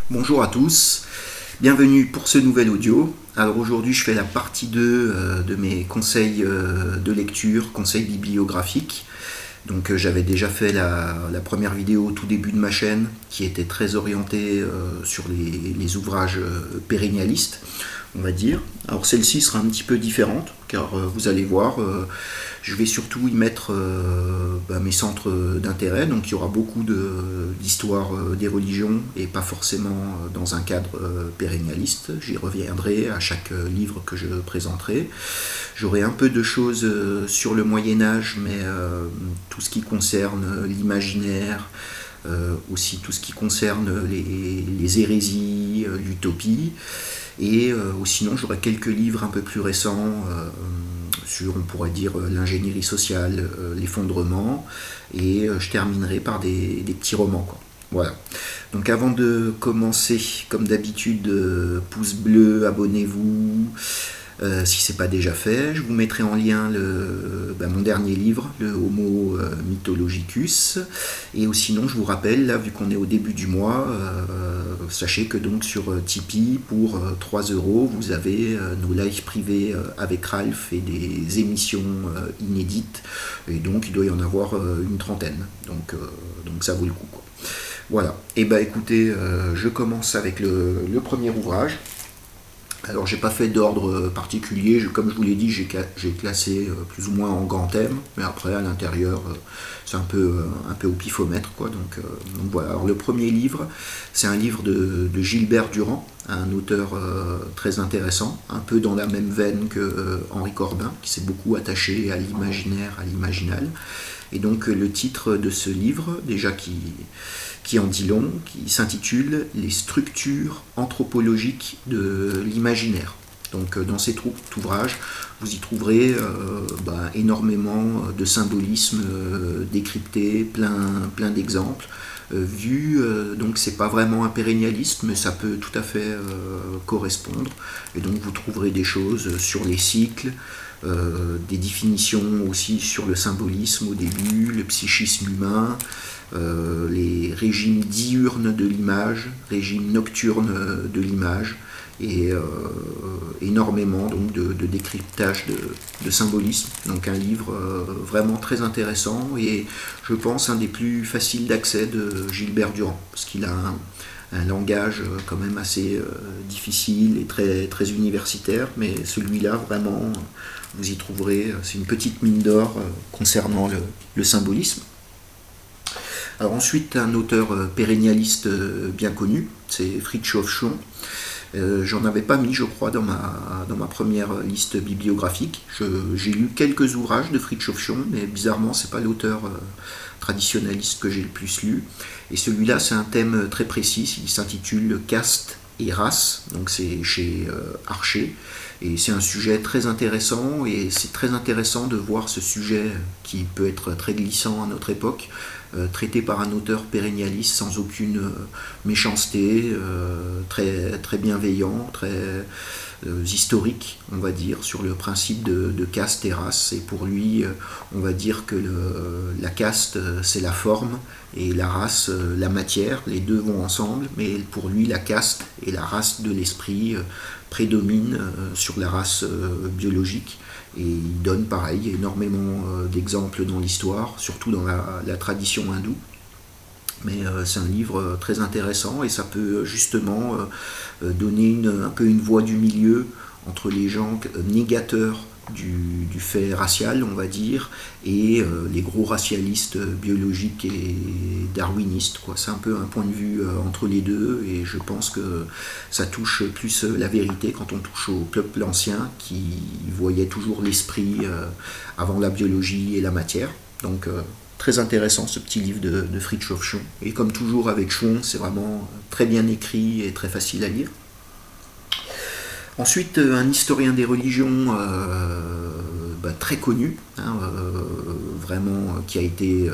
Bonjour à tous, bienvenue pour ce nouvel audio. Alors aujourd'hui je fais la partie 2 de mes conseils de lecture, conseils bibliographiques. Donc j'avais déjà fait la première vidéo au tout début de ma chaîne qui était très orientée sur les ouvrages pérennialistes, on va dire. Alors celle-ci sera un petit peu différente car vous allez voir, je vais surtout y mettre mes centres d'intérêt. Donc il y aura beaucoup d'histoires des religions et pas forcément dans un cadre pérennialiste. J'y reviendrai à chaque livre que je présenterai. J'aurai un peu de choses sur le Moyen-Âge, mais tout ce qui concerne l'imaginaire, aussi tout ce qui concerne les hérésies, l'utopie. Et sinon, j'aurai quelques livres un peu plus récents sur, on pourrait dire, l'ingénierie sociale, l'effondrement. Et je terminerai par des petits romans, quoi. Voilà. Donc avant de commencer, comme d'habitude, pouce bleu, abonnez-vous. Si ce n'est pas déjà fait, je vous mettrai en lien mon dernier livre, le Homo Mythologicus. Et sinon, je vous rappelle, là, vu qu'on est au début du mois, sachez que donc sur Tipeee, pour 3 euros, vous avez nos lives privés avec Ralph et des émissions inédites. Et donc, il doit y en avoir une trentaine. Donc ça vaut le coup, quoi. Voilà. Et écoutez, je commence avec le premier ouvrage. Alors j'ai pas fait d'ordre particulier, comme je vous l'ai dit, j'ai classé plus ou moins en grands thèmes, mais après à l'intérieur c'est un peu au pifomètre, quoi. Donc voilà. Alors le premier livre, c'est un livre de Gilbert Durand, un auteur très intéressant, un peu dans la même veine que Henri Corbin, qui s'est beaucoup attaché à l'imaginaire, à l'imaginal. Et donc le titre de ce livre, déjà qui en dit long, qui s'intitule Les structures anthropologiques de l'imaginaire. Donc dans cet ouvrage, vous y trouverez énormément de symbolismes décryptés, plein d'exemples. Donc c'est pas vraiment un pérennialiste, mais ça peut tout à fait correspondre. Et donc vous trouverez des choses sur les cycles, des définitions aussi sur le symbolisme au début, le psychisme humain, les régimes diurnes de l'image, régimes nocturnes de l'image, et énormément donc de décryptage de symbolisme. Donc un livre vraiment très intéressant et je pense un des plus faciles d'accès de Gilbert Durand, parce qu'il a un langage quand même assez difficile et très universitaire, mais celui-là vraiment vous y trouverez, c'est une petite mine d'or concernant le symbolisme. Alors ensuite, un auteur pérennialiste bien connu, c'est Fridtjof Schuon. J'en avais pas mis, je crois, dans ma première liste bibliographique. J'ai lu quelques ouvrages de Fridtjof Schuon, mais bizarrement, c'est pas l'auteur traditionnaliste que j'ai le plus lu. Et celui-là, c'est un thème très précis. Il s'intitule Caste et race. Donc c'est chez Archer. Et c'est un sujet très intéressant, et c'est très intéressant de voir ce sujet qui peut être très glissant à notre époque, traité par un auteur pérennialiste sans aucune méchanceté, très bienveillant, très historique, on va dire, sur le principe de caste et race. Et pour lui, on va dire que la caste, c'est la forme, et la race, la matière. Les deux vont ensemble, mais pour lui, la caste et la race de l'esprit prédominent sur la race biologique. Et il donne pareil énormément d'exemples dans l'histoire, surtout dans la tradition hindoue. Mais c'est un livre très intéressant et ça peut justement donner un peu une voie du milieu entre les gens négateurs du fait racial, on va dire, et les gros racialistes biologiques et darwinistes, quoi. C'est un peu un point de vue entre les deux, et je pense que ça touche plus la vérité quand on touche au peuple ancien qui voyait toujours l'esprit avant la biologie et la matière. Donc très intéressant ce petit livre de Fridtjof Schuon. Et comme toujours avec Schuon, c'est vraiment très bien écrit et très facile à lire. Ensuite, un historien des religions très connu, vraiment qui a été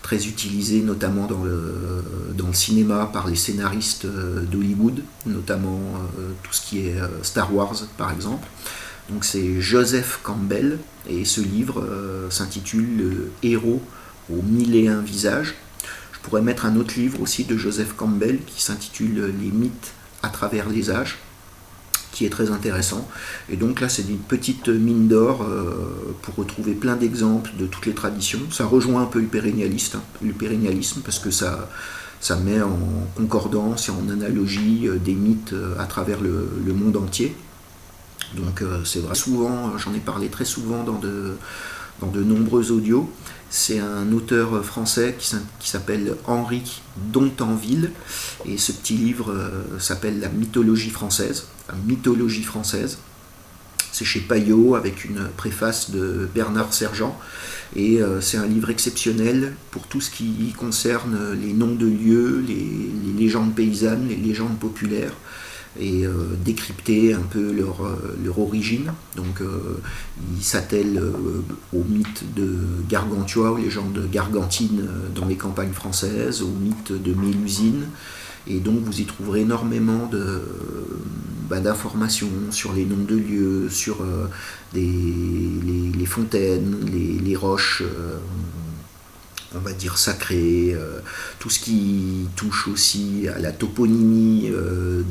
très utilisé notamment dans le cinéma par les scénaristes d'Hollywood, notamment tout ce qui est Star Wars par exemple. Donc c'est Joseph Campbell, et ce livre s'intitule Le héros aux mille et un visages. Je Je pourrais mettre un autre livre aussi de Joseph Campbell qui s'intitule Les mythes à travers les âges, qui est très intéressant. Et donc là, c'est une petite mine d'or pour retrouver plein d'exemples de toutes les traditions. Ça rejoint un peu le pérennialisme, parce que ça met en concordance et en analogie des mythes à travers le monde entier. Donc c'est vrai, souvent, j'en ai parlé très souvent dans de nombreux audios. C'est un auteur français qui s'appelle Henri Dontenville, et ce petit livre s'appelle La mythologie française. C'est chez Payot avec une préface de Bernard Sergent, et c'est un livre exceptionnel pour tout ce qui concerne les noms de lieux, les légendes paysannes, les légendes populaires, et décrypter un peu leur origine. Donc il s'attelle au mythe de Gargantua, aux légendes gargantines dans les campagnes françaises, au mythe de Mélusine, et donc vous y trouverez énormément d'informations sur les noms de lieux, sur les fontaines, les roches, on va dire sacrées, tout ce qui touche aussi à la toponymie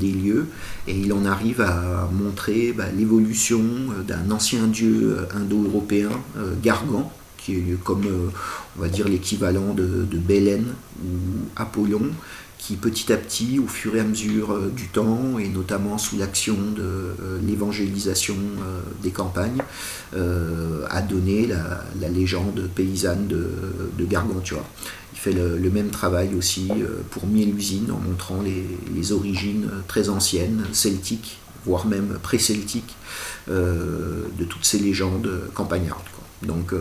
des lieux, et il en arrive à montrer l'évolution d'un ancien dieu indo-européen, Gargan, qui est comme on va dire l'équivalent de Bélène ou Apollon, qui petit à petit, au fur et à mesure du temps, et notamment sous l'action de l'évangélisation des campagnes, a donné la légende paysanne de Gargantua. Il fait le même travail aussi pour Mélusine, en montrant les origines très anciennes, celtiques, voire même pré-celtiques, de toutes ces légendes campagnardes. Donc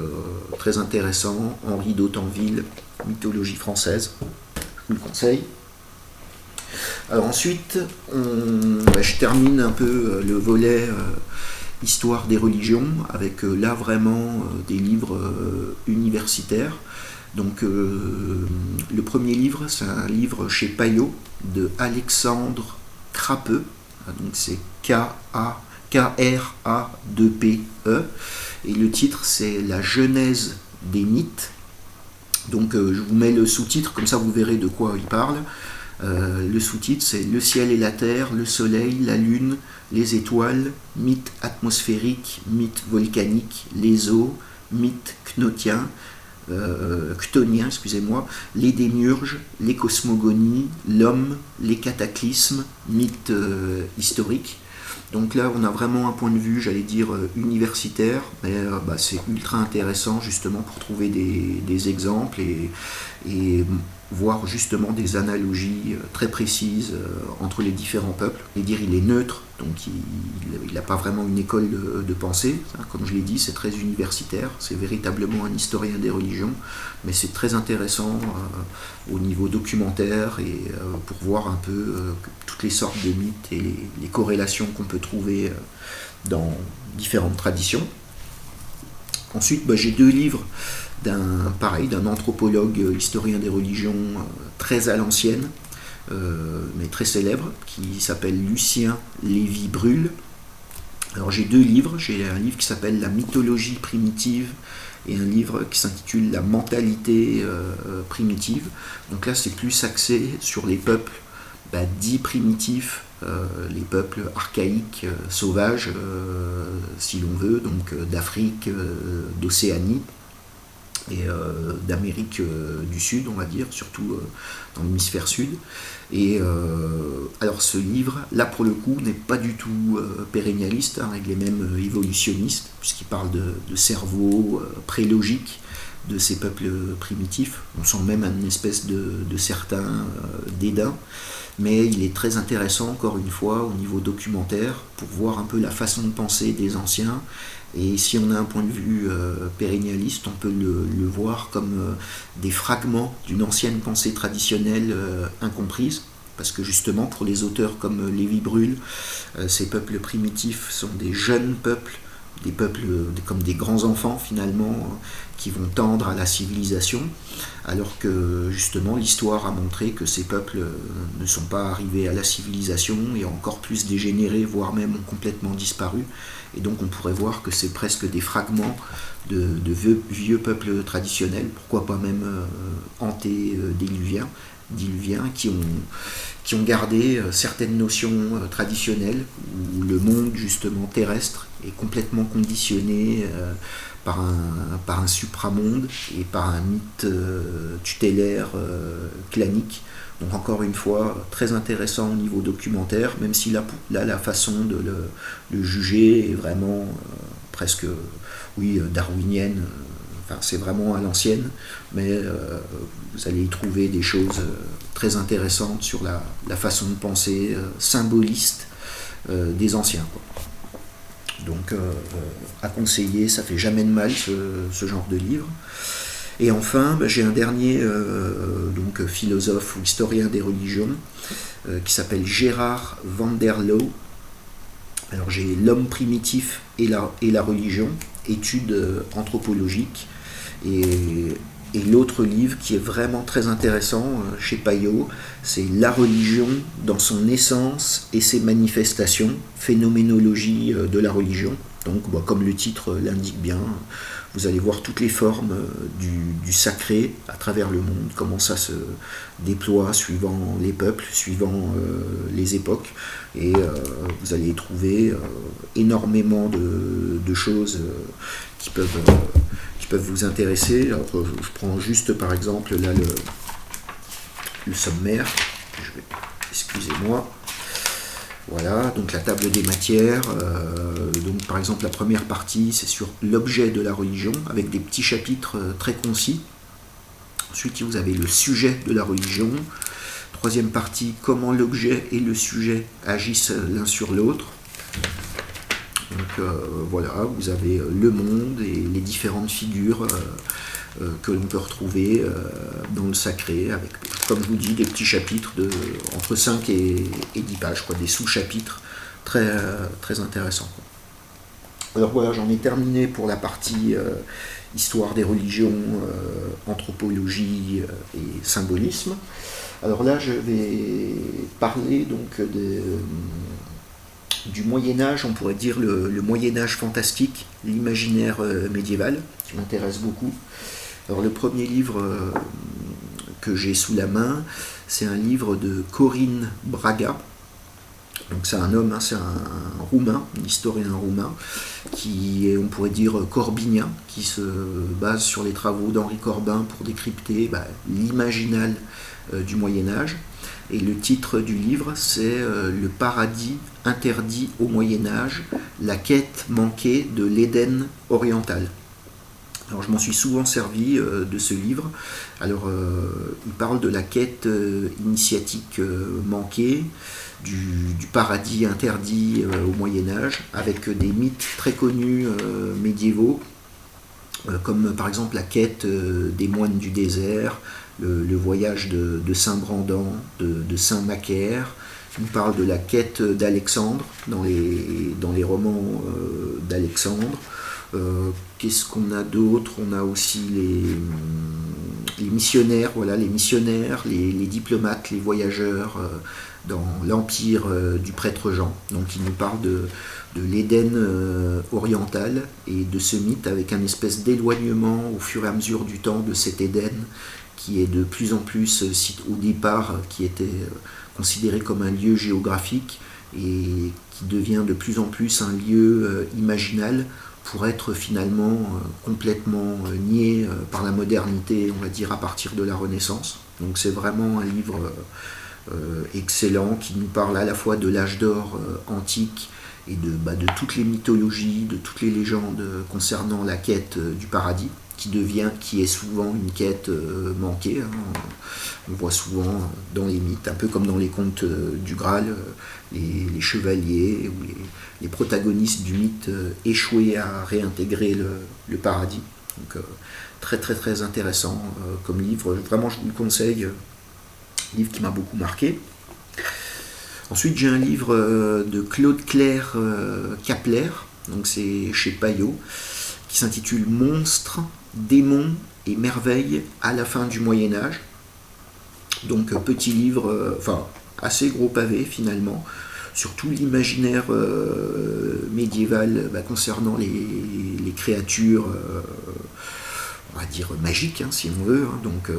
très intéressant, Henri Dontenville, mythologie française, je vous le conseille. Alors ensuite, je termine un peu le volet histoire des religions, avec là vraiment des livres universitaires. Donc le premier livre, c'est un livre chez Payot de Alexandre Crapeux, donc c'est K-R-A-2-P-E, et le titre c'est La Genèse des mythes. Donc je vous mets le sous-titre, comme ça vous verrez de quoi il parle. Le sous-titre c'est Le ciel et la terre, le soleil, la lune, les étoiles, mythes atmosphériques, mythes volcaniques, les eaux, mythes chtoniens, les démiurges, les cosmogonies, l'homme, les cataclysmes, mythes historiques. Donc là, on a vraiment un point de vue, j'allais dire, universitaire, mais c'est ultra intéressant justement pour trouver des exemples et voir justement des analogies très précises entre les différents peuples. Et dire, il est neutre, donc il n'a pas vraiment une école de pensée. Comme je l'ai dit, c'est très universitaire, c'est véritablement un historien des religions, mais c'est très intéressant au niveau documentaire et pour voir un peu toutes les sortes de mythes et les corrélations qu'on peut trouver dans différentes traditions. Ensuite, j'ai deux livres d'un anthropologue historien des religions très à l'ancienne, mais très célèbre, qui s'appelle Lucien Lévy-Bruhl. Alors j'ai deux livres, j'ai un livre qui s'appelle La mythologie primitive et un livre qui s'intitule La mentalité primitive. Donc là c'est plus axé sur les peuples dits primitifs, les peuples archaïques, sauvages, si l'on veut, donc d'Afrique, d'Océanie et d'Amérique du Sud, on va dire, surtout dans l'hémisphère sud. Et alors ce livre, là pour le coup, n'est pas du tout pérennialiste, il est même évolutionniste, puisqu'il parle de cerveau prélogique de ces peuples primitifs. On sent même une espèce de certain dédain, mais il est très intéressant, encore une fois, au niveau documentaire, pour voir un peu la façon de penser des anciens. Et si on a un point de vue pérennialiste, on peut le voir comme des fragments d'une ancienne pensée traditionnelle incomprise, parce que justement pour les auteurs comme Lévy-Bruhl, ces peuples primitifs sont des jeunes peuples des peuples comme des grands enfants finalement, qui vont tendre à la civilisation, alors que justement l'histoire a montré que ces peuples ne sont pas arrivés à la civilisation et ont encore plus dégénéré, voire même ont complètement disparu. Et donc on pourrait voir que c'est presque des fragments de vieux peuples traditionnels, pourquoi pas même antédiluviens, qui ont gardé certaines notions traditionnelles, où le monde justement terrestre est complètement conditionné par un supramonde et par un mythe tutélaire clanique. Donc encore une fois, très intéressant au niveau documentaire, même si là la façon de le juger est vraiment presque darwinienne. Enfin, c'est vraiment à l'ancienne, mais vous allez y trouver des choses très intéressantes sur la façon de penser symboliste des anciens, quoi. Donc à conseiller, ça fait jamais de mal ce genre de livre. Et enfin, j'ai un dernier philosophe ou historien des religions qui s'appelle Gérard van der Loo. Alors j'ai L'homme primitif et la religion, études anthropologiques, et l'autre livre qui est vraiment très intéressant chez Payot, c'est La religion dans son essence et ses manifestations, phénoménologie de la religion. Donc comme le titre l'indique bien, vous allez voir toutes les formes du sacré à travers le monde, comment ça se déploie suivant les peuples, suivant les époques, et vous allez y trouver énormément de choses qui peuvent vous intéresser. Alors, je prends juste par exemple là le sommaire. Excusez-moi. Voilà, donc la table des matières. Donc par exemple la première partie c'est sur l'objet de la religion avec des petits chapitres très concis. Ensuite vous avez le sujet de la religion. Troisième partie, comment l'objet et le sujet agissent l'un sur l'autre. Donc voilà, vous avez le monde et les différentes figures que l'on peut retrouver dans le sacré, avec, comme je vous dis, des petits chapitres entre 5 et 10 pages, des sous-chapitres très, très intéressants. Alors voilà, j'en ai terminé pour la partie histoire des religions, anthropologie et symbolisme. Alors là, je vais parler donc du Moyen-Âge, on pourrait dire le Moyen-Âge fantastique, l'imaginaire médiéval, qui m'intéresse beaucoup. Alors le premier livre que j'ai sous la main, c'est un livre de Corinne Braga. Donc c'est un homme, c'est un roumain, un historien roumain, qui est, on pourrait dire, corbinien, qui se base sur les travaux d'Henri Corbin pour décrypter l'imaginal du Moyen-Âge. Et le titre du livre, c'est Le paradis interdit au Moyen-Âge, la quête manquée de l'Éden oriental. Alors je m'en suis souvent servi de ce livre. Alors il parle de la quête initiatique manquée, du paradis interdit au Moyen-Âge, avec des mythes très connus médiévaux, comme par exemple la quête des moines du désert, le voyage de Saint Brandan, de Saint Macaire. Il parle de la quête d'Alexandre dans les romans d'Alexandre. Qu'est-ce qu'on a d'autre? On a aussi les missionnaires, les diplomates, les voyageurs dans l'empire du prêtre Jean. Donc il nous parle de l'Éden oriental et de ce mythe avec un espèce d'éloignement au fur et à mesure du temps de cet Éden qui est de plus en plus, au départ, qui était considéré comme un lieu géographique et qui devient de plus en plus un lieu imaginal pour être finalement complètement nié par la modernité, on va dire, à partir de la Renaissance. Donc c'est vraiment un livre excellent qui nous parle à la fois de l'âge d'or antique et de toutes les mythologies, de toutes les légendes concernant la quête du paradis, qui est souvent une quête manquée. On voit souvent dans les mythes, un peu comme dans les contes du Graal, les chevaliers ou les protagonistes du mythe échoués à réintégrer le paradis. Donc très très très intéressant comme livre. Vraiment, je vous le conseille. Livre qui m'a beaucoup marqué. Ensuite, j'ai un livre de Claude Claire Kapler. donc c'est chez Payot, qui s'intitule Monstres, démons et merveilles à la fin du Moyen-Âge. Donc petit livre, assez gros pavé finalement, sur tout l'imaginaire médiéval concernant les créatures, on va dire magiques, si on veut. Donc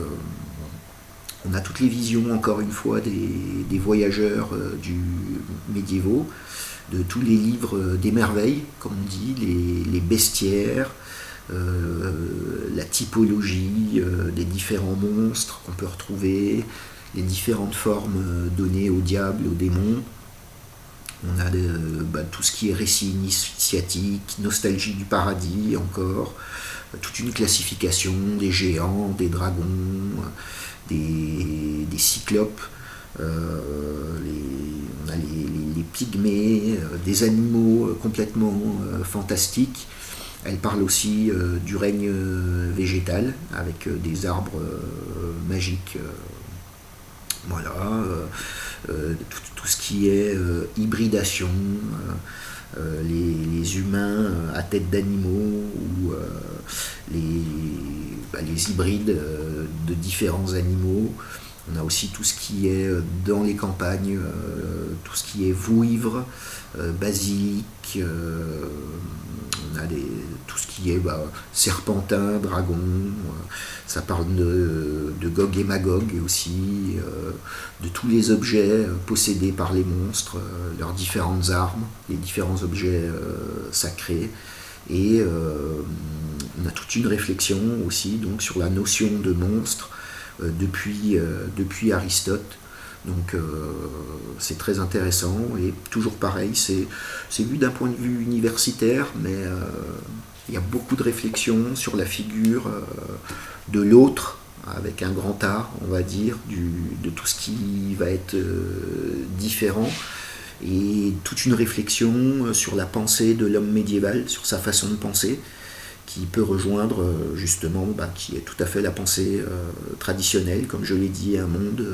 on a toutes les visions, encore une fois, des voyageurs du médiévaux, de tous les livres des merveilles, comme on dit, les bestiaires, la typologie des différents monstres qu'on peut retrouver, les différentes formes données au diable, aux démons. On a tout ce qui est récit initiatique, nostalgie du paradis encore, toute une classification des géants, des dragons, des cyclopes, on a les pygmées, des animaux complètement fantastiques. Elle parle aussi du règne végétal avec des arbres magiques. Voilà, tout ce qui est hybridation, les humains à tête d'animaux ou les hybrides de différents animaux. On a aussi tout ce qui est dans les campagnes, tout ce qui est vouivre, basilic, on a tout ce qui est serpentin, dragon, ça parle de Gog et Magog aussi, de tous les objets possédés par les monstres, leurs différentes armes, les différents objets sacrés. Et on a toute une réflexion aussi donc, sur la notion de monstre depuis Aristote. Donc c'est très intéressant et toujours pareil, c'est vu d'un point de vue universitaire, mais il y a beaucoup de réflexions sur la figure de l'autre, avec un grand A, on va dire, de tout ce qui va être différent, et toute une réflexion sur la pensée de l'homme médiéval, sur sa façon de penser, qui peut rejoindre justement, qui est tout à fait la pensée traditionnelle, comme je l'ai dit, un monde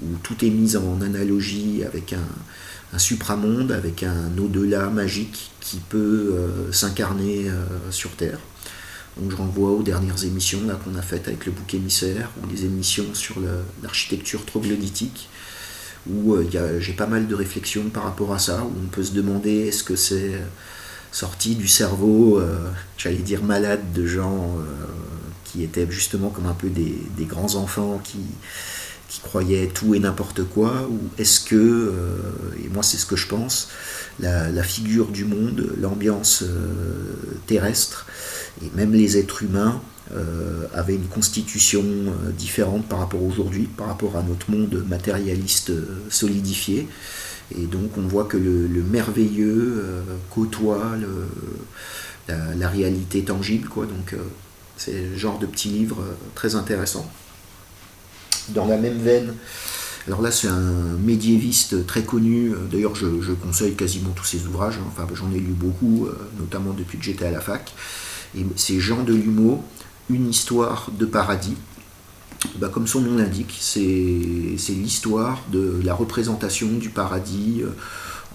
où tout est mis en analogie avec un supramonde, avec un au-delà magique qui peut s'incarner sur Terre. Donc je renvoie aux dernières émissions là, qu'on a faites avec le bouc émissaire, ou les émissions sur l'architecture troglodytique, où j'ai pas mal de réflexions par rapport à ça, où on peut se demander est-ce que c'est sorti du cerveau, j'allais dire malade, de gens qui étaient justement comme un peu des grands enfants qui croyaient tout et n'importe quoi, ou est-ce que, et moi c'est ce que je pense, la figure du monde, l'ambiance terrestre, et même les êtres humains avaient une constitution différente par rapport à aujourd'hui, par rapport à notre monde matérialiste solidifié. Et donc on voit que le merveilleux côtoie la réalité tangible, quoi. Donc c'est le genre de petit livre très intéressant. Dans la même veine, alors là c'est un médiéviste très connu, d'ailleurs je conseille quasiment tous ses ouvrages, enfin j'en ai lu beaucoup, notamment depuis que j'étais à la fac, et c'est Jean Delumeau, Une histoire de paradis. Comme son nom l'indique, c'est l'histoire de la représentation du paradis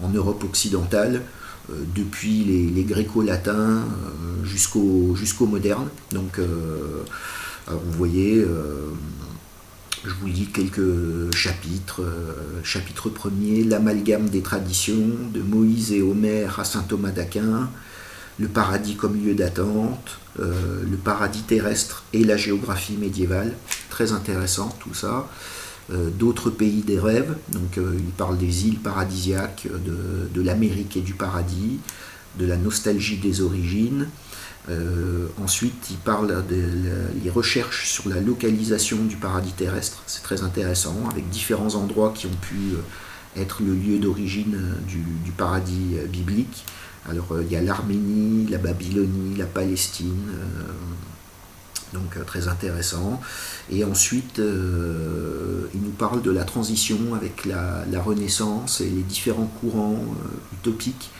en Europe occidentale, depuis les gréco-latins jusqu'au moderne. Donc vous voyez, je vous lis quelques chapitres. Chapitre 1er, l'amalgame des traditions, de Moïse et Homère à saint Thomas d'Aquin, le paradis comme lieu d'attente, le paradis terrestre et la géographie médiévale, très intéressant tout ça. D'autres pays des rêves, donc il parle des îles paradisiaques, de l'Amérique et du paradis, de la nostalgie des origines. Ensuite il parle des recherches sur la localisation du paradis terrestre, c'est très intéressant, avec différents endroits qui ont pu être le lieu d'origine du paradis biblique. Alors il y a l'Arménie, la Babylonie, la Palestine, donc très intéressant. Et ensuite il nous parle de la transition avec la Renaissance et les différents courants utopiques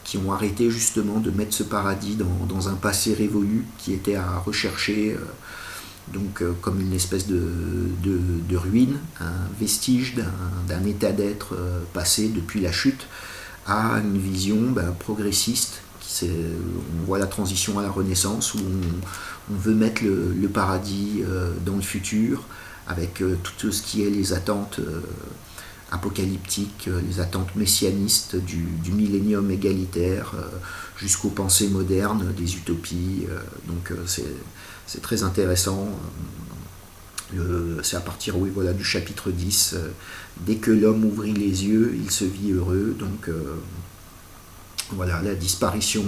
qui ont arrêté justement de mettre ce paradis dans un passé révolu qui était à rechercher donc comme une espèce de ruine, un vestige d'un état d'être passé depuis la chute, à une vision progressiste On voit la transition à la Renaissance où on veut mettre le paradis dans le futur avec tout ce qui est les attentes apocalyptiques, les attentes messianistes du millénium égalitaire jusqu'aux pensées modernes, des utopies. Donc c'est très intéressant. C'est à partir voilà, du chapitre 10. Dès que l'homme ouvrit les yeux, il se vit heureux. Donc voilà, la disparition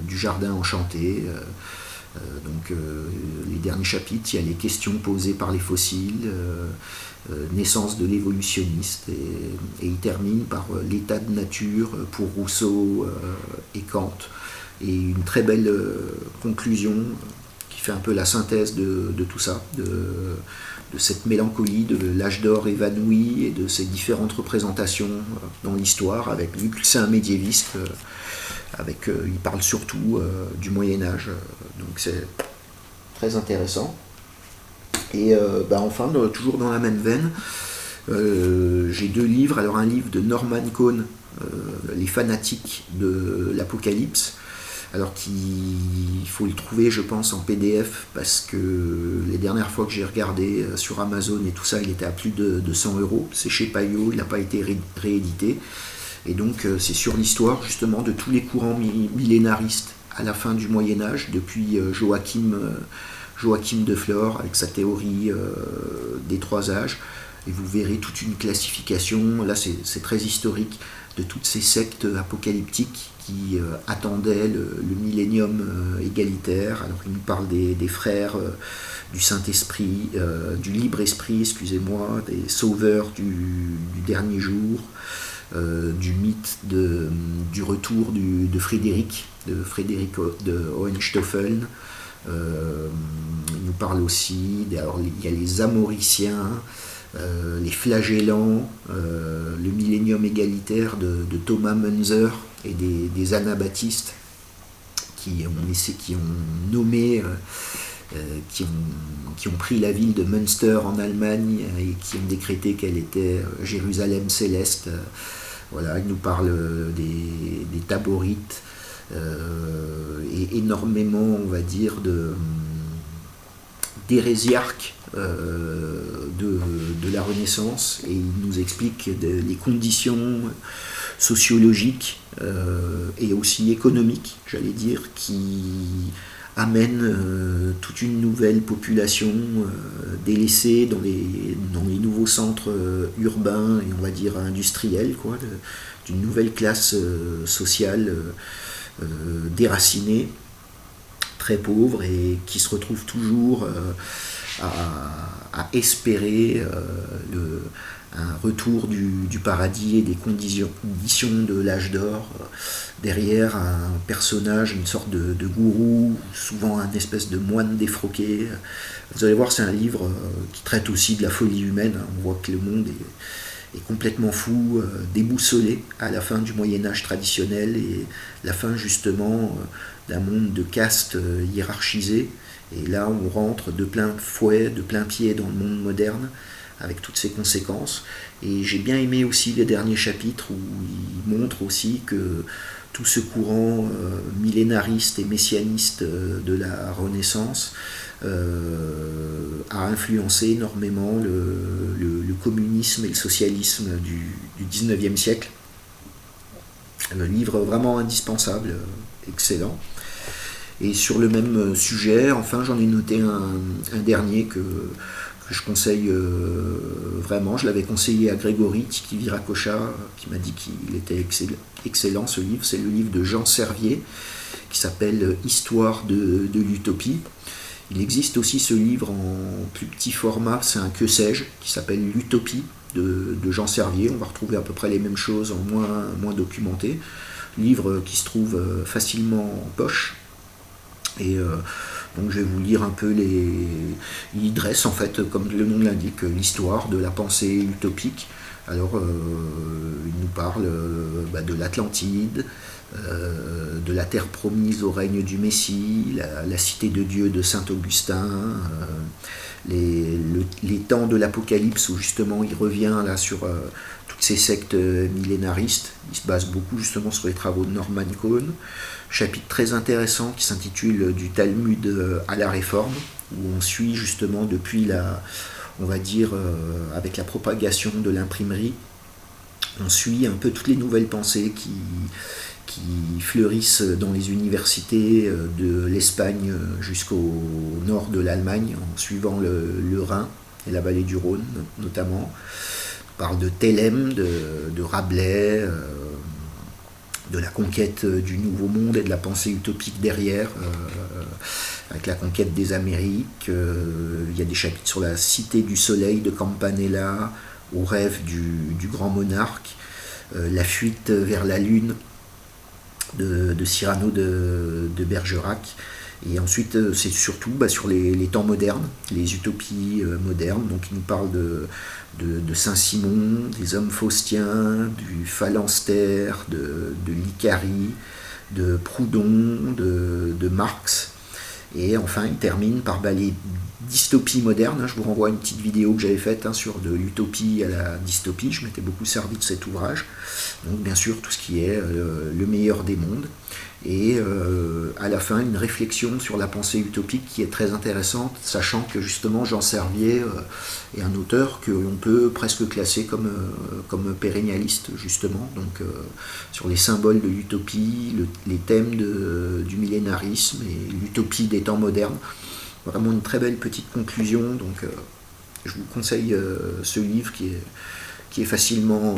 du jardin enchanté. Les derniers chapitres, il y a les questions posées par les fossiles, naissance de l'évolutionniste, et il termine par l'état de nature pour Rousseau et Kant, et une très belle conclusion qui fait un peu la synthèse de tout ça, de cette mélancolie de l'âge d'or évanoui et de ces différentes représentations dans l'histoire, vu que c'est un médiéviste. Il parle surtout du Moyen-Âge, donc c'est très intéressant. Et enfin, toujours dans la même veine, j'ai 2 livres. Alors un livre de Norman Cohn, Les fanatiques de l'Apocalypse, alors il faut le trouver, je pense, en PDF, parce que les dernières fois que j'ai regardé sur Amazon et tout ça, il était à plus de 100€. C'est chez Payot, il n'a pas été réédité. Et donc c'est sur l'histoire justement de tous les courants millénaristes à la fin du Moyen-Âge, depuis Joachim de Flore avec sa théorie des 3 âges. Et vous verrez toute une classification, là c'est très historique, de toutes ces sectes apocalyptiques qui attendaient le millénium égalitaire. Alors il nous parle des frères du Saint-Esprit, du libre-esprit, excusez-moi, des sauveurs du dernier jour, du mythe du retour de Frédéric de Hohenstaufen. Il nous parle aussi, alors il y a les Amoriciens, les Flagellants, le millénium égalitaire de Thomas Munzer et des Anabaptistes qui ont nommé, qui ont pris la ville de Münster en Allemagne et qui ont décrété qu'elle était Jérusalem céleste. Voilà, il nous parle des Taborites et énormément, on va dire, d'hérésiarques de la Renaissance, et il nous explique les conditions sociologiques et aussi économiques, j'allais dire, qui amènent toute une nouvelle population délaissée dans les nouveaux centres urbains et on va dire industriels, d'une nouvelle classe sociale déracinée, très pauvre, et qui se retrouve toujours à espérer un retour du paradis et des conditions de l'âge d'or, derrière un personnage, une sorte de gourou, souvent un espèce de moine défroqué. Vous allez voir, c'est un livre qui traite aussi de la folie humaine. On voit que le monde est complètement fou, déboussolé à la fin du Moyen-Âge traditionnel, et la fin justement d'un monde de castes hiérarchisées. Et là, on rentre de plein fouet, de plein pied dans le monde moderne, avec toutes ses conséquences. Et j'ai bien aimé aussi les derniers chapitres où il montre aussi que tout ce courant millénariste et messianiste de la Renaissance a influencé énormément le communisme et le socialisme du 19e siècle. Un livre vraiment indispensable, excellent. Et sur le même sujet, enfin, j'en ai noté un dernier que je conseille vraiment. Je l'avais conseillé à Grégory Tiki-Viracocha, qui m'a dit qu'il était excellent ce livre. C'est le livre de Jean Servier, qui s'appelle Histoire de l'utopie. Il existe aussi ce livre en plus petit format, c'est un que sais-je, qui s'appelle L'Utopie de Jean Servier. On va retrouver à peu près les mêmes choses en moins documenté. Livre qui se trouve facilement en poche. Et donc je vais vous lire un peu il dresse en fait, comme le nom l'indique, l'histoire de la pensée utopique. Alors il nous parle de l'Atlantide, de la terre promise au règne du Messie, la cité de Dieu de Saint Augustin, les temps de l'Apocalypse où justement il revient là sur toutes ces sectes millénaristes. Il se base beaucoup justement sur les travaux de Norman Cohn. Chapitre très intéressant qui s'intitule Du Talmud à la Réforme, où on suit justement depuis on va dire avec la propagation de l'imprimerie, on suit un peu toutes les nouvelles pensées qui fleurissent dans les universités de l'Espagne jusqu'au nord de l'Allemagne, en suivant le Rhin et la vallée du Rhône notamment. On parle de Thelem, de Rabelais, de la conquête du Nouveau Monde et de la pensée utopique derrière, avec la conquête des Amériques. Il y a des chapitres sur la Cité du Soleil de Campanella, au rêve du grand monarque, la fuite vers la Lune de Cyrano de Bergerac. Et ensuite, c'est surtout sur les temps modernes, les utopies modernes. Donc, il nous parle de Saint-Simon, des hommes faustiens, du phalanstère, de l'Icari, de Proudhon, de Marx. Et enfin, il termine par les dystopies modernes. Je vous renvoie à une petite vidéo que j'avais faite sur de l'utopie à la dystopie. Je m'étais beaucoup servi de cet ouvrage. Donc, bien sûr, tout ce qui est le meilleur des mondes. Et à la fin, une réflexion sur la pensée utopique qui est très intéressante, sachant que justement Jean Servier est un auteur que l'on peut presque classer comme pérennialiste, justement, donc sur les symboles de l'utopie, les thèmes du millénarisme et l'utopie des temps modernes. Vraiment une très belle petite conclusion, donc je vous conseille ce livre qui est facilement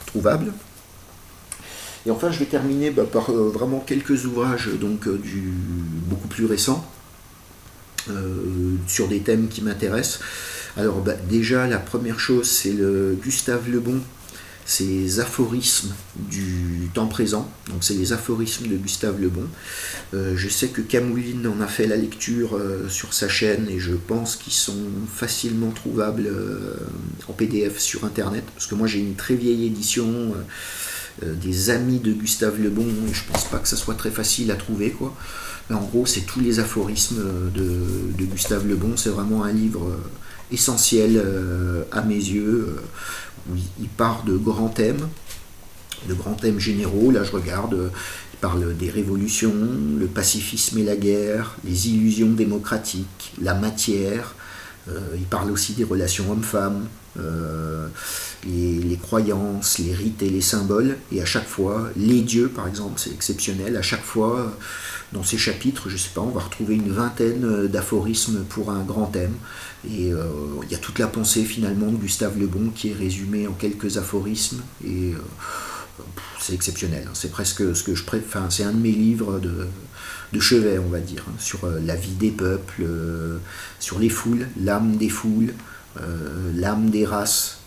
trouvable. Et enfin, je vais terminer par vraiment quelques ouvrages beaucoup plus récents sur des thèmes qui m'intéressent. Alors déjà, la première chose, c'est le Gustave Le Bon, ses aphorismes du temps présent. Donc c'est les aphorismes de Gustave Le Bon. Je sais que Camouline en a fait la lecture sur sa chaîne et je pense qu'ils sont facilement trouvables en PDF sur Internet. Parce que moi, j'ai une très vieille édition des amis de Gustave Le Bon, et je pense pas que ça soit très facile à trouver, quoi. Mais en gros, c'est tous les aphorismes de Gustave Le Bon. C'est vraiment un livre essentiel à mes yeux, où il part de grands thèmes généraux. Là, je regarde, il parle des révolutions, le pacifisme et la guerre, les illusions démocratiques, la matière. Il parle aussi des relations hommes-femmes, les croyances, les rites et les symboles. Et à chaque fois, les dieux, par exemple, c'est exceptionnel. À chaque fois, dans ces chapitres, je sais pas, on va retrouver une vingtaine d'aphorismes pour un grand thème. Et il y a toute la pensée finalement de Gustave Le Bon qui est résumée en quelques aphorismes. Et c'est exceptionnel. C'est presque ce que je préfère. Enfin, c'est un de mes livres de chevet, on va dire, sur la vie des peuples, sur les foules, l'âme des foules, l'âme des races,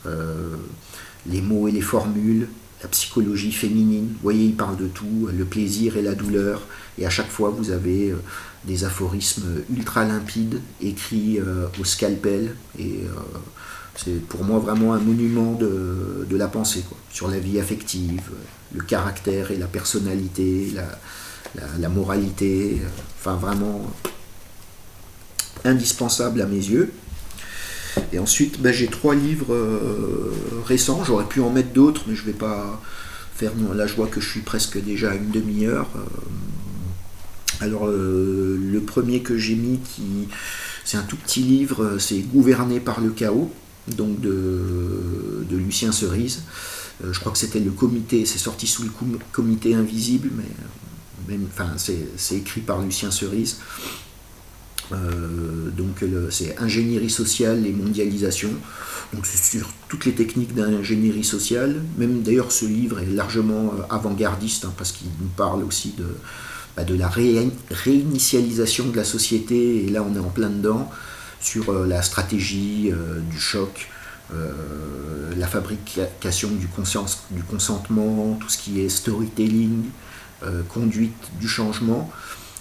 les mots et les formules, la psychologie féminine. Vous voyez, il parle de tout, le plaisir et la douleur. Et à chaque fois, vous avez des aphorismes ultra limpides, écrits au scalpel. Et c'est pour moi vraiment un monument de la pensée, quoi, sur la vie affective, le caractère et la personnalité, la moralité. Enfin, vraiment indispensable à mes yeux. Et ensuite, j'ai 3 livres récents. J'aurais pu en mettre d'autres, mais je vais pas faire. Là, je vois que je suis presque déjà à une demi-heure. Alors, le premier que j'ai mis, c'est un tout petit livre, c'est Gouverné par le chaos, donc de Lucien Cerise. Je crois que c'était le comité, c'est sorti sous le comité invisible, mais enfin, c'est écrit par Lucien Cerise. Donc c'est ingénierie sociale et mondialisation. Donc c'est sur toutes les techniques d'ingénierie sociale. Même d'ailleurs ce livre est largement avant-gardiste, parce qu'il nous parle aussi de la réinitialisation de la société. Et là on est en plein dedans sur la stratégie du choc, la fabrication du consentement, tout ce qui est storytelling, conduite du changement.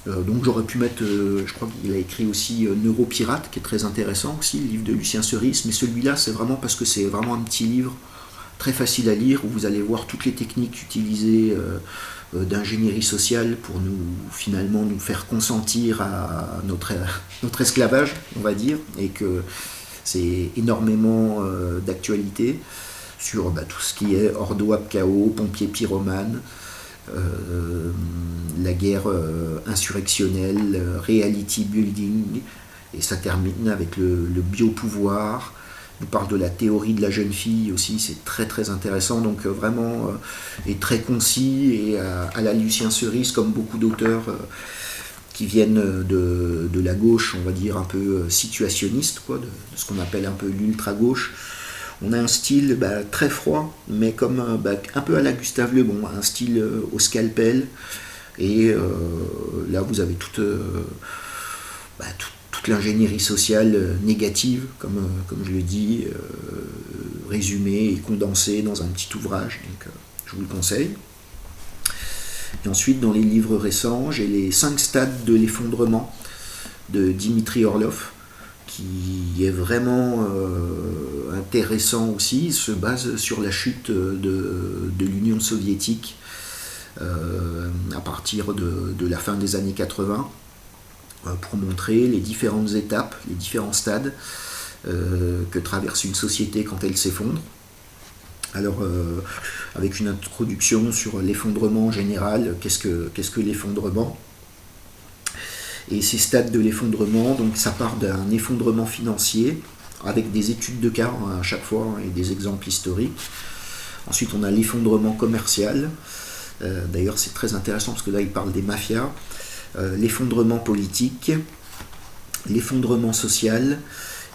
Donc j'aurais pu mettre, je crois qu'il a écrit aussi Neuropirate, qui est très intéressant aussi, le livre de Lucien Cerise, mais celui-là c'est vraiment parce que c'est vraiment un petit livre très facile à lire, où vous allez voir toutes les techniques utilisées d'ingénierie sociale pour finalement nous faire consentir à notre esclavage, on va dire, et que c'est énormément d'actualité sur tout ce qui est Ordo ab Chao, pompiers pyromanes, la guerre insurrectionnelle, reality building, et ça termine avec le biopouvoir. On parle de la théorie de la jeune fille aussi, c'est très très intéressant, donc vraiment est très concis, et à la Lucien Cerise, comme beaucoup d'auteurs qui viennent de la gauche, on va dire un peu situationniste, quoi, de ce qu'on appelle un peu l'ultra-gauche. On a un style très froid, mais comme un peu à la Gustave Le Bon, un style au scalpel, et là vous avez toute l'ingénierie sociale négative, comme je le dis, résumée et condensée dans un petit ouvrage, donc je vous le conseille. Et ensuite, dans les livres récents, j'ai les 5 stades de l'effondrement de Dimitri Orlov, qui est vraiment intéressant aussi. Il se base sur la chute de l'Union soviétique à partir de la fin des années 80, pour montrer les différentes étapes, les différents stades que traverse une société quand elle s'effondre. Alors, avec une introduction sur l'effondrement en général, qu'est-ce que l'effondrement ? Et ces stades de l'effondrement, donc ça part d'un effondrement financier, avec des études de cas à chaque fois et des exemples historiques. Ensuite, on a l'effondrement commercial. D'ailleurs, c'est très intéressant parce que là, il parle des mafias. L'effondrement politique, l'effondrement social,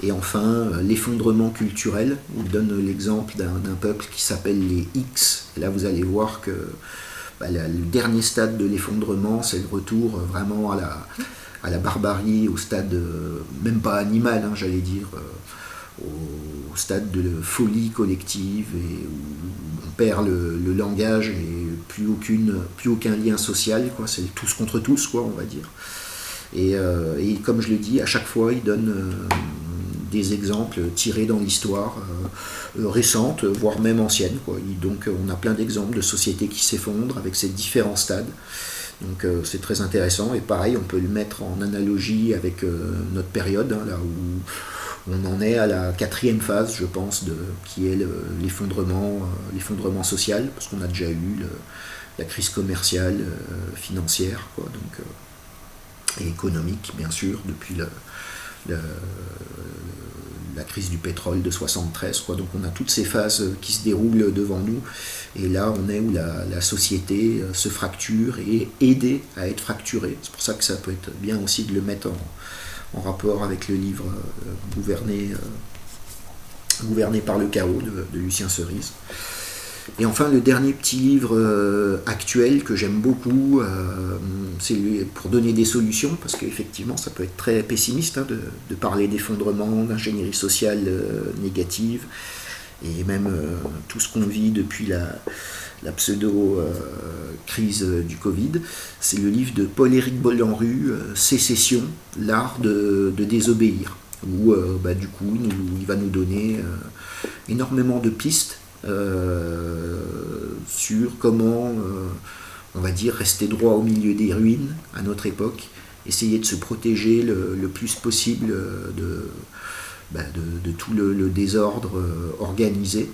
et enfin l'effondrement culturel. Il donne l'exemple d'un peuple qui s'appelle les X. Et là, vous allez voir que le dernier stade de l'effondrement, c'est le retour vraiment à la barbarie, au stade, même pas animal, j'allais dire, au stade de folie collective, et où on perd le langage et plus aucun lien social, quoi. C'est tous contre tous, quoi, on va dire. Et comme je le dis, à chaque fois, il donne des exemples tirés dans l'histoire récente, voire même ancienne, quoi. Donc on a plein d'exemples de sociétés qui s'effondrent avec ces différents stades. Donc c'est très intéressant, et pareil, on peut le mettre en analogie avec notre période, là où on en est à la 4e phase, je pense, qui est l'effondrement social, parce qu'on a déjà eu la crise commerciale, financière, quoi, donc, et économique, bien sûr, depuis la crise du pétrole de 73, quoi. Donc on a toutes ces phases qui se déroulent devant nous, et là on est où la société se fracture et est aidée à être fracturée. C'est pour ça que ça peut être bien aussi de le mettre en rapport avec le livre Gouverné par le chaos de Lucien Cerise. Et enfin, le dernier petit livre actuel que j'aime beaucoup, c'est pour donner des solutions, parce qu'effectivement ça peut être très pessimiste de parler d'effondrement, d'ingénierie sociale négative, et même tout ce qu'on vit depuis la pseudo-crise du Covid. C'est le livre de Paul-Éric Bollanrue, Sécession, l'art de désobéir, où du coup il va nous donner énormément de pistes sur comment, on va dire, rester droit au milieu des ruines à notre époque, essayer de se protéger le plus possible de tout le désordre organisé,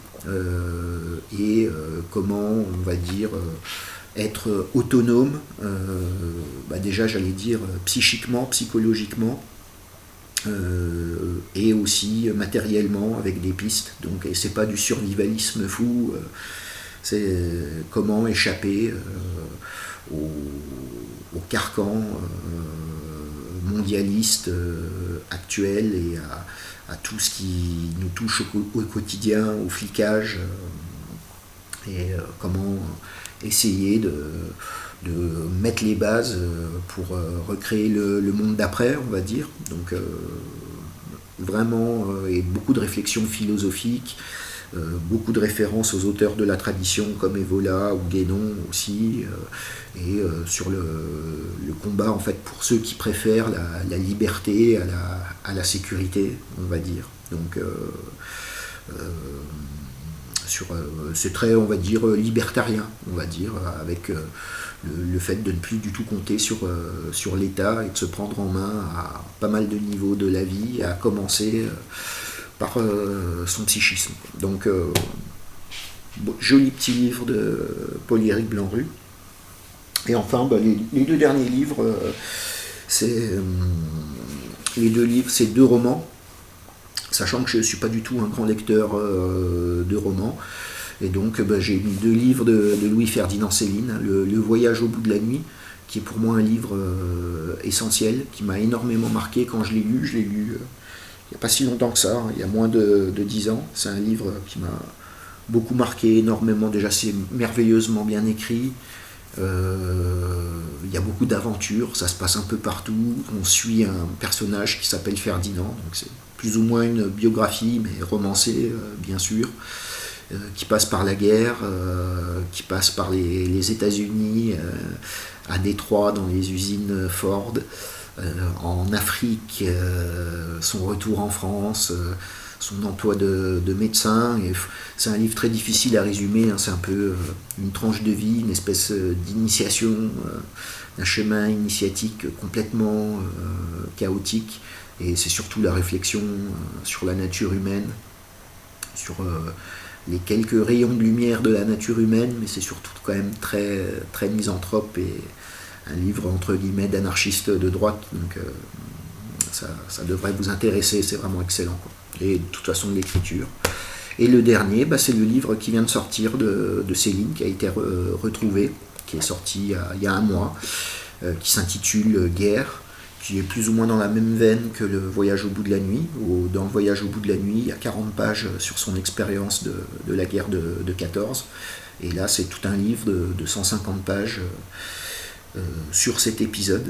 et comment, on va dire, être autonome, déjà j'allais dire psychiquement, psychologiquement, et aussi matériellement avec des pistes. Donc, et c'est pas du survivalisme fou, c'est comment échapper au carcan mondialiste actuel, et à tout ce qui nous touche au quotidien, au flicage, et comment essayer de mettre les bases pour recréer le monde d'après, on va dire. Donc vraiment, et beaucoup de réflexions philosophiques, beaucoup de références aux auteurs de la tradition comme Evola ou Guénon aussi, et sur le combat, en fait, pour ceux qui préfèrent la liberté à la sécurité, on va dire. Donc c'est très, on va dire, libertarien, on va dire, avec le fait de ne plus du tout compter sur l'État et de se prendre en main à pas mal de niveaux de la vie, à commencer par son psychisme. Donc, joli petit livre de Paul-Éric Blanc-Rue. Et enfin, les deux derniers livres, c'est deux romans, sachant que je ne suis pas du tout un grand lecteur de romans. Et donc j'ai mis deux livres de Louis-Ferdinand Céline, le Voyage au bout de la nuit, qui est pour moi un livre essentiel, qui m'a énormément marqué quand je l'ai lu. Je l'ai lu il n'y a pas si longtemps que ça, hein, il y a moins de 10 ans. C'est un livre qui m'a beaucoup marqué, énormément. Déjà, c'est merveilleusement bien écrit. Il y a beaucoup d'aventures, ça se passe un peu partout. On suit un personnage qui s'appelle Ferdinand, donc c'est plus ou moins une biographie, mais romancée, bien sûr, qui passe par la guerre, qui passe par les États-Unis, à Détroit, dans les usines Ford, en Afrique, son retour en France, son emploi de médecin. Et c'est un livre très difficile à résumer, hein, c'est un peu une tranche de vie, une espèce d'initiation, un chemin initiatique complètement chaotique. Et c'est surtout la réflexion sur la nature humaine, sur les quelques rayons de lumière de la nature humaine, mais c'est surtout quand même très, très misanthrope et un livre entre guillemets d'anarchiste de droite. Donc ça devrait vous intéresser, c'est vraiment excellent, quoi. Et de toute façon de l'écriture. Et le dernier, c'est le livre qui vient de sortir de Céline, qui a été retrouvé, qui est sorti il y a un mois, qui s'intitule Guerre, qui est plus ou moins dans la même veine que le Voyage au bout de la nuit. Dans le Voyage au bout de la nuit, il y a 40 pages sur son expérience de la guerre de 14. Et là, c'est tout un livre de 150 pages sur cet épisode.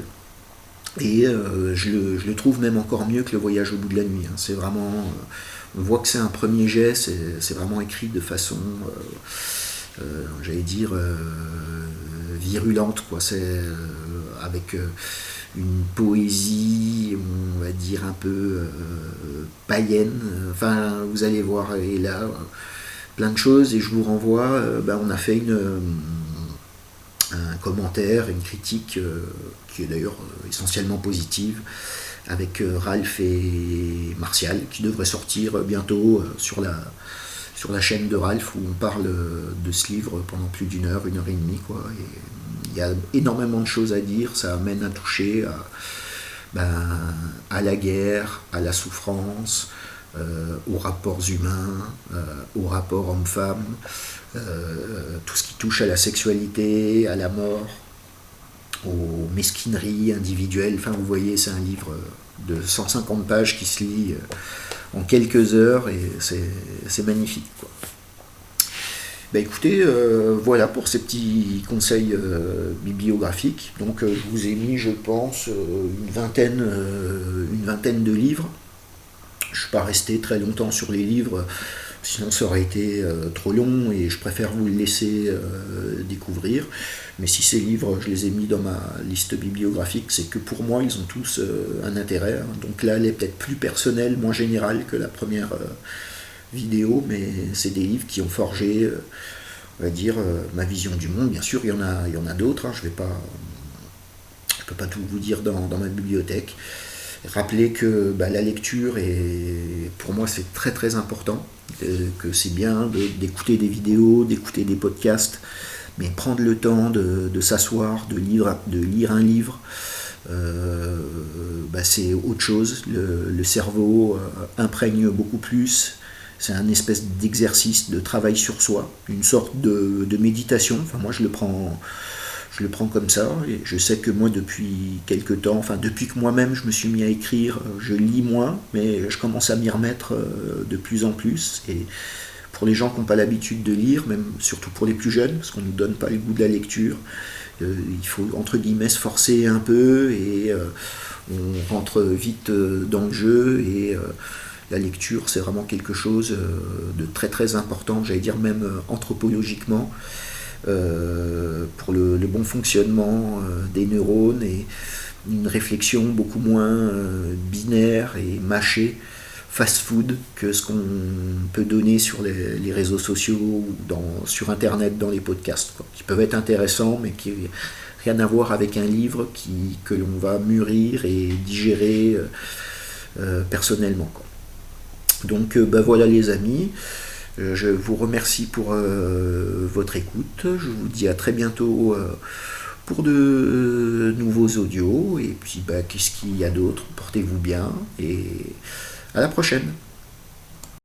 Et je le trouve même encore mieux que le Voyage au bout de la nuit, hein. C'est vraiment, on voit que c'est un premier jet, c'est vraiment écrit de façon, j'allais dire, virulente, quoi. C'est avec une poésie, on va dire un peu païenne. Enfin, vous allez voir, et là, plein de choses. Et je vous renvoie, on a fait un commentaire, une critique qui est d'ailleurs essentiellement positive, avec Ralph et Martial, qui devrait sortir bientôt sur la chaîne de Ralph, où on parle de ce livre pendant plus d'une heure et demie, quoi. Et il y a énormément de choses à dire, ça amène à toucher à la guerre, à la souffrance, aux rapports humains, aux rapports hommes-femmes, tout ce qui touche à la sexualité, à la mort, aux mesquineries individuelles. Enfin, vous voyez, c'est un livre de 150 pages qui se lit en quelques heures, et c'est magnifique, quoi. Écoutez, voilà pour ces petits conseils bibliographiques. Donc je vous ai mis, je pense, une vingtaine de livres. Je ne suis pas resté très longtemps sur les livres, sinon ça aurait été trop long, et je préfère vous le laisser découvrir. Mais si ces livres, je les ai mis dans ma liste bibliographique, c'est que pour moi, ils ont tous un intérêt, hein. Donc là, elle est peut-être plus personnelle, moins générale que la première vidéo, mais c'est des livres qui ont forgé, on va dire, ma vision du monde. Bien sûr, il y en a d'autres, hein. Je ne peux pas tout vous dire dans ma bibliothèque. Rappelez que la lecture pour moi, c'est très très important, que c'est bien d'écouter des vidéos, d'écouter des podcasts, mais prendre le temps de s'asseoir, de lire un livre, c'est autre chose. Le cerveau imprègne beaucoup plus. C'est un espèce d'exercice, de travail sur soi, une sorte de méditation. Enfin, moi, je le prends comme ça, et je sais que moi, depuis quelques temps, enfin depuis que moi-même je me suis mis à écrire, je lis moins, mais je commence à m'y remettre de plus en plus. Et pour les gens qui n'ont pas l'habitude de lire, même surtout pour les plus jeunes, parce qu'on ne nous donne pas le goût de la lecture, il faut entre guillemets se forcer un peu, et on rentre vite dans le jeu, et la lecture, c'est vraiment quelque chose de très très important, j'allais dire même anthropologiquement, pour le bon fonctionnement des neurones, et une réflexion beaucoup moins binaire et mâchée, fast-food que ce qu'on peut donner sur les réseaux sociaux ou sur Internet dans les podcasts, quoi, qui peuvent être intéressants, mais qui n'ont rien à voir avec un livre que l'on va mûrir et digérer personnellement, quoi. Donc voilà les amis, je vous remercie pour votre écoute, je vous dis à très bientôt pour de nouveaux audios, et puis qu'est-ce qu'il y a d'autre, portez-vous bien, et à la prochaine.